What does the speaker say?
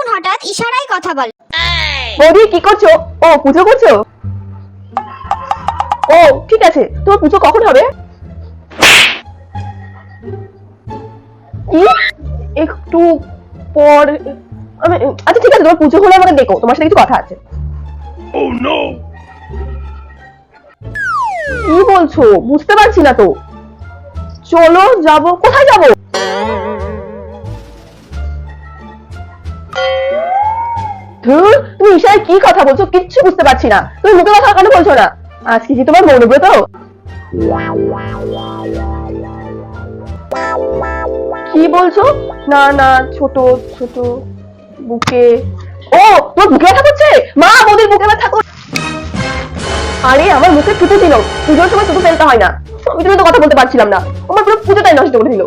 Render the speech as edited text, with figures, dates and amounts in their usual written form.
এখন হঠাৎ ইশারায় কথা বলে। বৌদি কি করছো? ও পুজো করছো? ও ঠিক আছে, তোমার পুজো কখন হবে? কি একটু পর? আচ্ছা ঠিক আছে, তোমার পুজো হলে আমাকে দেখো, তোমার সাথে কিছু কথা আছে। কি বলছো বুঝতে পারছি না তো। চলো যাবো, কোথায় যাবো? ধুর, তুমি ঈশায় কি কথা বলছো কিচ্ছু বুঝতে পারছি না। তুমি মুখে কথা কেন বলছো না? আজকে কি তোমার মৌনব্রত? কি বলছো? না না, ছোট ছোট বুকে। ও তোর বুকে ব্যথা করছে? মা বৌদির বুকে ব্যথা করছে। আরে আমার মুখে থুতু ছিল, পুজোর সময় থুতু ফেলতে হয় না। আমি তুমি তো কথা বলতে পারছিলাম না, আমার পুরো পুজোটাই নষ্ট করে দিল।